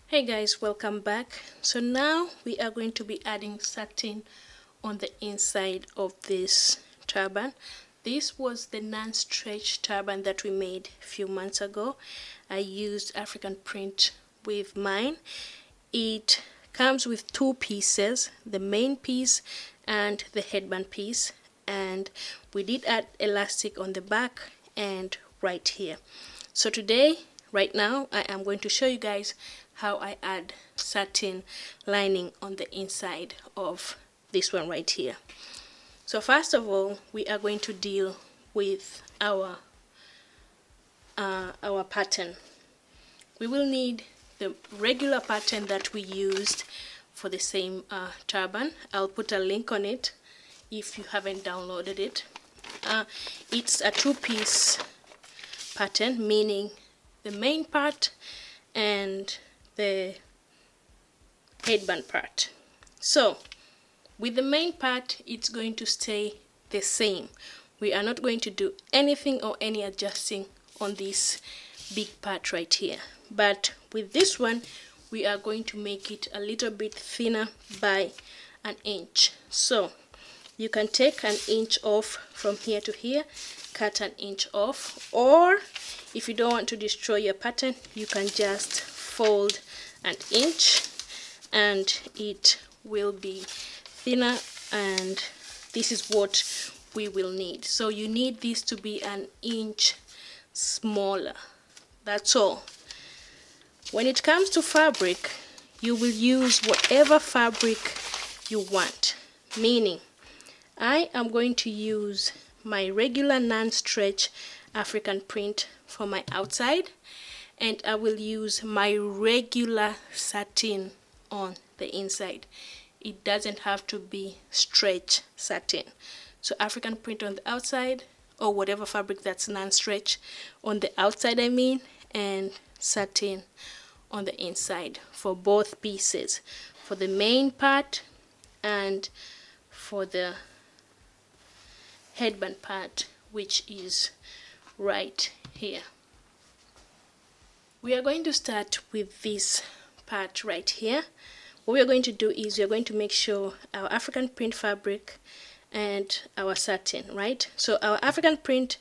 Hey guys, welcome back. So now we are going to be adding satin on the inside of this turban. This was the non-stretch turban that we made a few months ago. I used African print with mine. It comes with two pieces, the main piece and the headband piece, and we did add elastic on the back and right here. So today, right now, I am going to show you guys how I add satin lining on the inside of this one right here. So first of all, we are going to deal with our pattern. We will need the regular pattern that we used for the same turban. I'll put a link on it if you haven't downloaded it. It's a two-piece pattern, meaning the main part and the headband part. So with the main part, it's going to stay the same. We are not going to do anything or any adjusting on this big part right here, but with this one we are going to make it a little bit thinner by an inch. So you can take an inch off from here to here, cut an inch off, or if you don't want to destroy your pattern, you can just fold an inch and it will be thinner, and this is what we will need. So you need this to be an inch smaller. That's all. When it comes to fabric, you will use whatever fabric you want, meaning I am going to use my regular non-stretch African print for my outside, and I will use my regular satin on the inside. It doesn't have to be stretch satin. So African print on the outside, or whatever fabric that's non-stretch on the outside and satin on the inside for both pieces, for the main part and for the headband part, which is right here. We are going to start with this part right here. What we are going to do is we are going to make sure our African print fabric and our satin, right? So our African print,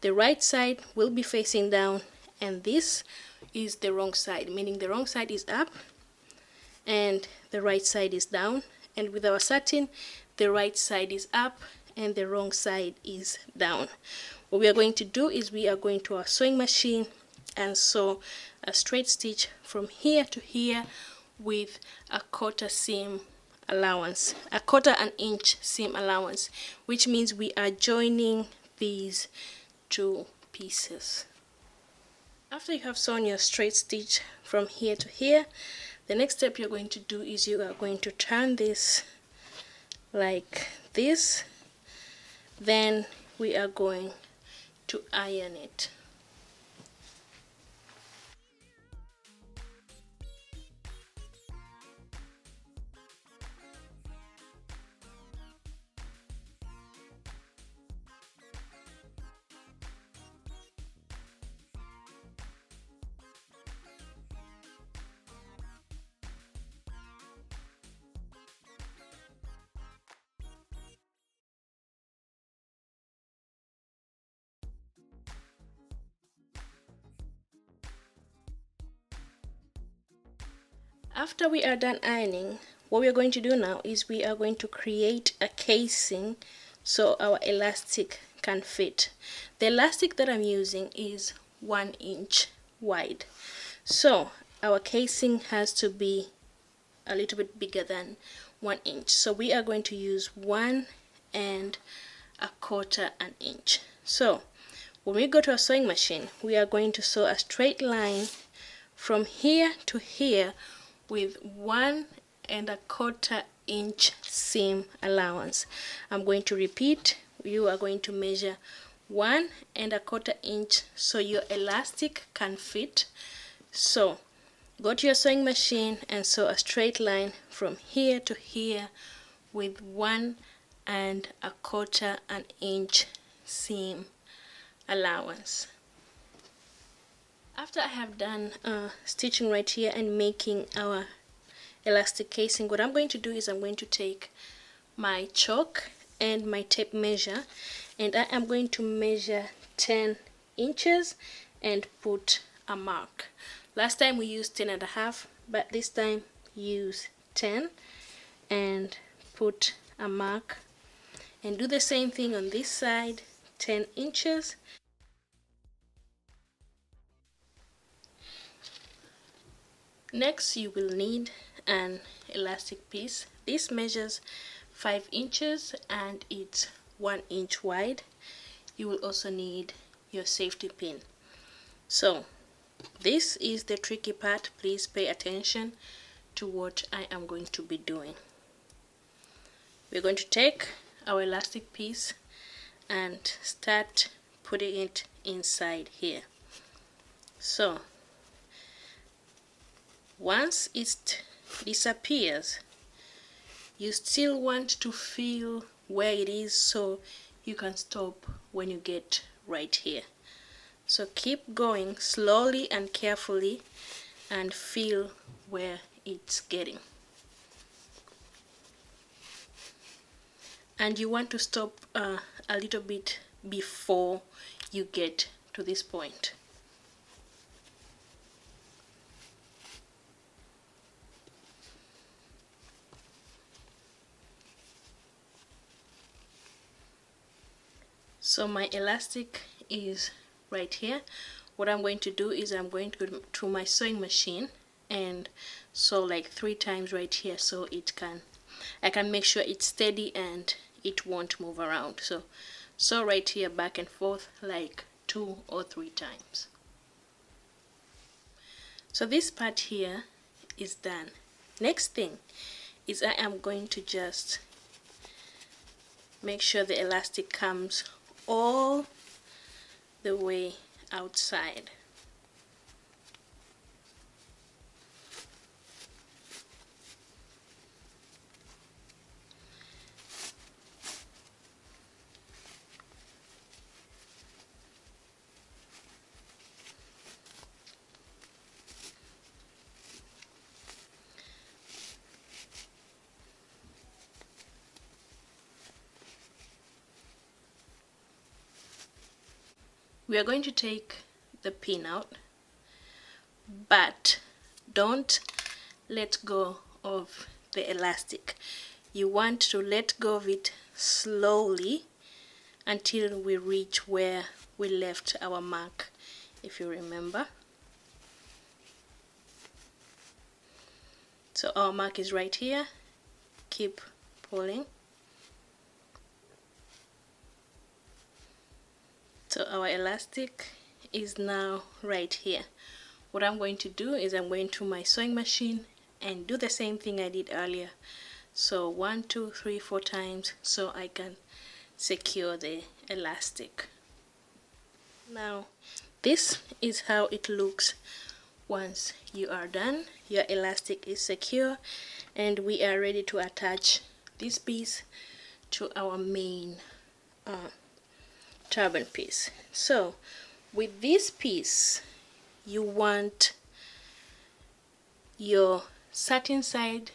the right side will be facing down, and this is the wrong side, meaning the wrong side is up and the right side is down. And with our satin, the right side is up and the wrong side is down. What we are going to do is we are going to our sewing machine and sew a straight stitch from here to here with a quarter seam allowance, a quarter an inch seam allowance, which means we are joining these two pieces. After you have sewn your straight stitch from here to here, the next step you're going to do is you are going to turn this like this. Then we are going to iron it. After we are done ironing, what we are going to do now is we are going to create a casing so our elastic can fit. The elastic that I'm using is 1 inch wide. So our casing has to be a little bit bigger than 1 inch. So we are going to use 1 1/4 an inch. So when we go to our sewing machine, we are going to sew a straight line from here to here with 1 1/4 inch seam allowance. I'm going to repeat. You are going to measure 1 1/4 inch so your elastic can fit. So go to your sewing machine and sew a straight line from here to here with 1 1/4 an inch seam allowance. After I have done stitching right here and making our elastic casing, what I'm going to do is I'm going to take my chalk and my tape measure, and I am going to measure 10 inches and put a mark. Last time we used 10.5, but this time use 10 and put a mark, and do the same thing on this side, 10 inches. Next, you will need an elastic piece. This measures 5 inches and it's 1 inch wide. You will also need your safety pin. So this is the tricky part. Please pay attention to what I am going to be doing. We're going to take our elastic piece and start putting it inside here. So once it disappears, you still want to feel where it is so you can stop when you get right here. So keep going slowly and carefully and feel where it's getting. And you want to stop a little bit before you get to this point. So my elastic is right here. What I'm going to do is I'm going to go to my sewing machine and sew like 3 times right here so I can make sure it's steady and it won't move around. So sew right here back and forth like 2 or 3 times. So this part here is done. Next thing is I am going to just make sure the elastic comes all the way outside. We are going to take the pin out, but don't let go of the elastic. You want to let go of it slowly until we reach where we left our mark, if you remember. So our mark is right here. Keep pulling. So our elastic is now right here. What I'm going to do is I'm going to my sewing machine and do the same thing I did earlier. So 1, 2, 3, 4 times so I can secure the elastic. Now this is how it looks once you are done. Your elastic is secure and we are ready to attach this piece to our main turban piece. So with this piece, you want your satin side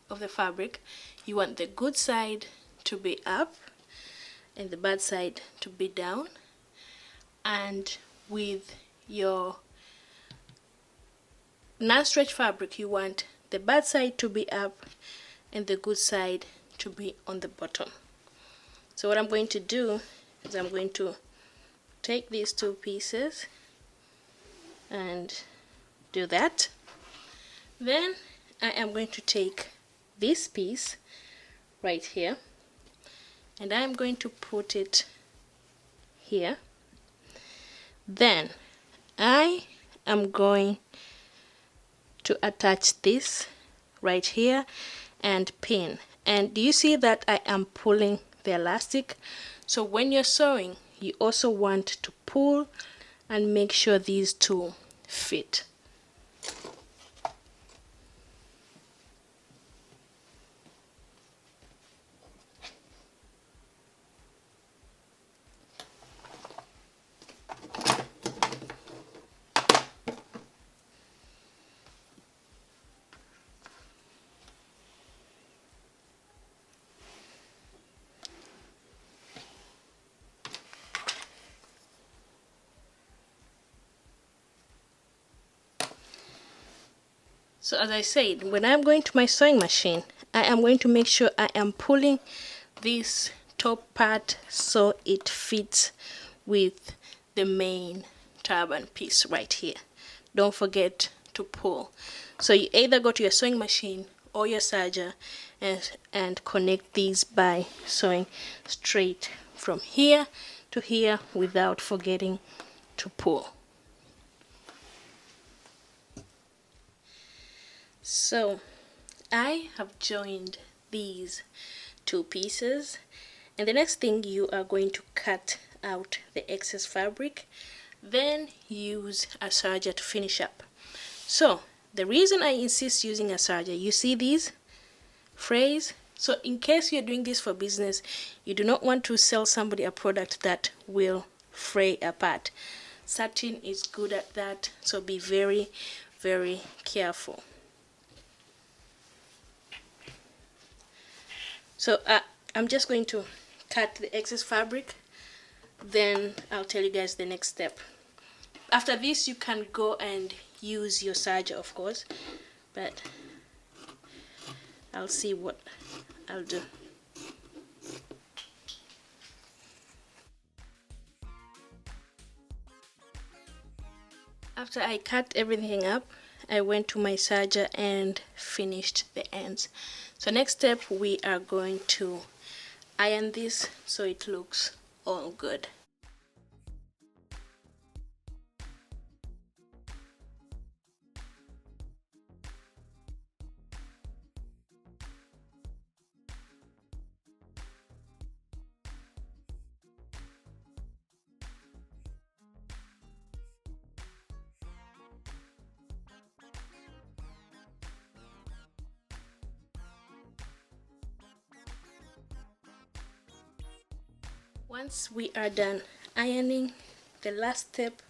of the fabric, you want the good side to be up and the bad side to be down, and with your non-stretch fabric you want the bad side to be up and the good side to be on the bottom. So what I'm going to do is I'm going to take these 2 pieces and do that. Then I am going to take this piece right here and I'm going to put it here. Then I am going to attach this right here and pin. And do you see that I am pulling the elastic? So when you're sewing, you also want to pull and make sure these 2 fit. So as I said, when I'm going to my sewing machine, I am going to make sure I am pulling this top part so it fits with the main turban piece right here. Don't forget to pull. So you either go to your sewing machine or your serger and connect these by sewing straight from here to here without forgetting to pull. So I have joined these two pieces, and the next thing, you are going to cut out the excess fabric, then use a serger to finish up. So the reason I insist using a serger, you see these frays? So in case you're doing this for business, you do not want to sell somebody a product that will fray apart. Satin is good at that, so be very, very careful. So I'm just going to cut the excess fabric, then I'll tell you guys the next step. After this, you can go and use your serger, of course, but I'll see what I'll do. After I cut everything up, I went to my serger and finished the ends. So next step, we are going to iron this so it looks all good. Once we are done ironing, the last step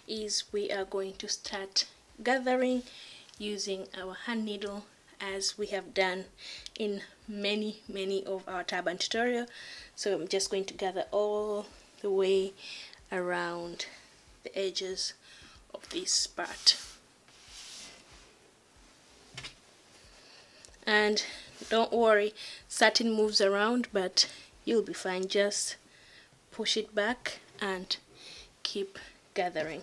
is we are going to start gathering using our hand needle, as we have done in many of our turban tutorial. So I'm just going to gather all the way around the edges of this part. And don't worry, satin moves around, but you'll be fine. Just push it back and keep gathering.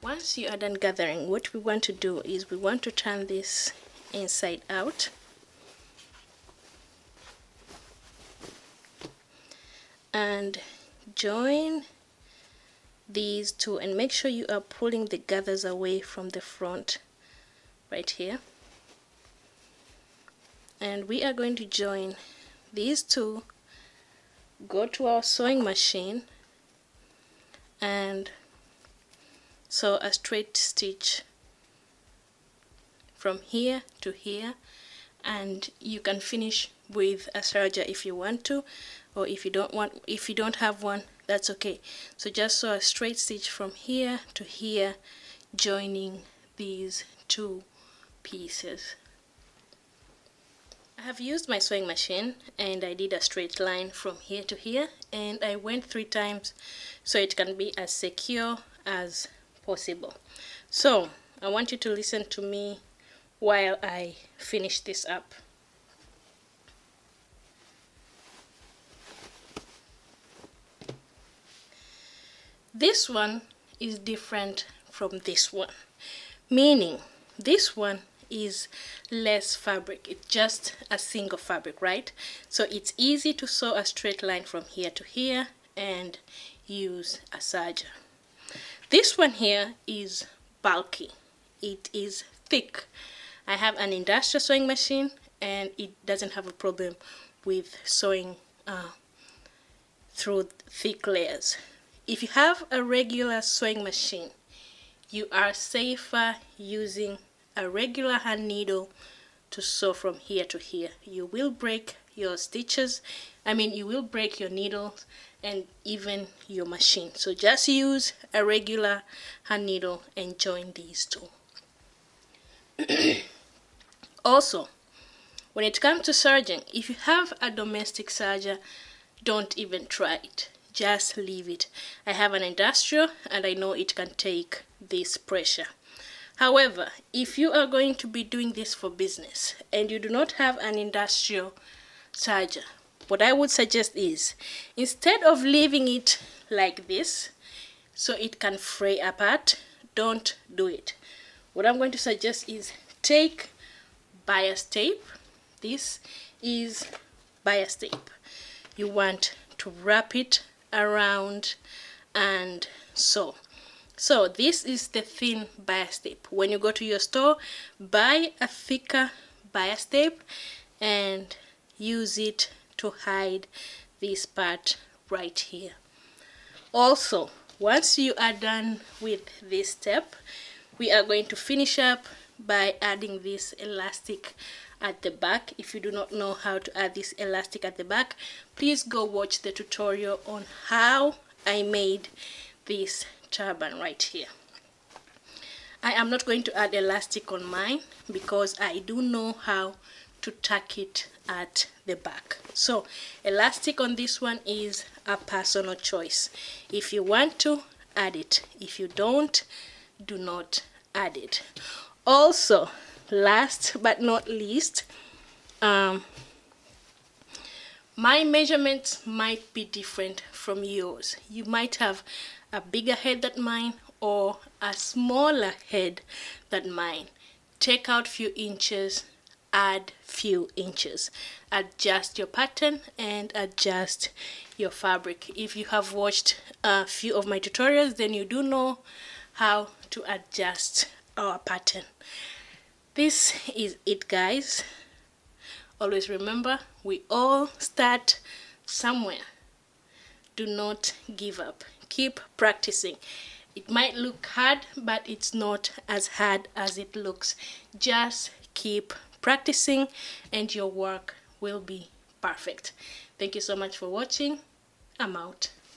Once you are done gathering, what we want to do is we want to turn this inside out and join these two, and make sure you are pulling the gathers away from the front right here. And we are going to join these two, go to our sewing machine and sew a straight stitch from here to here, and you can finish with a serger if you want to, or if you don't have one, that's okay. So just sew a straight stitch from here to here, joining these two pieces. I have used my sewing machine and I did a straight line from here to here, and I went 3 times so it can be as secure as possible. So I want you to listen to me while I finish this up. This one is different from this one, meaning this one is less fabric. It's just a single fabric, right? So it's easy to sew a straight line from here to here and use a serger. This one here is bulky. It is thick. I have an industrial sewing machine and it doesn't have a problem with sewing through thick layers. If you have a regular sewing machine, you are safer using a regular hand needle to sew from here to here. You will break your stitches, you will break your needles and even your machine. So just use a regular hand needle and join these two. Also, when it comes to serging, if you have a domestic serger, don't even try it. Just leave it. I have an industrial and I know it can take this pressure. However, if you are going to be doing this for business and you do not have an industrial serger, what I would suggest is, instead of leaving it like this so it can fray apart, don't do it. What I'm going to suggest is take bias tape. This is bias tape. You want to wrap it around and sew. So this is the thin bias tape. When you go to your store, buy a thicker bias tape and use it to hide this part right here. Also, once you are done with this step, we are going to finish up by adding this elastic at the back. If you do not know how to add this elastic at the back, please go watch the tutorial on how I made this turban right here. I am not going to add elastic on mine because I do know how to tack it at the back. So elastic on this one is a personal choice. If you want to, add it. If you don't, do not add it. Also, last but not least, my measurements might be different from yours. You might have a bigger head than mine or a smaller head than mine. Take out few inches, add few inches. Adjust your pattern and adjust your fabric. If you have watched a few of my tutorials, then you do know how to adjust our pattern. This is it, guys. Always remember, we all start somewhere. Do not give up. Keep practicing. It might look hard, but it's not as hard as it looks. Just keep practicing and your work will be perfect. Thank you so much for watching. I'm out.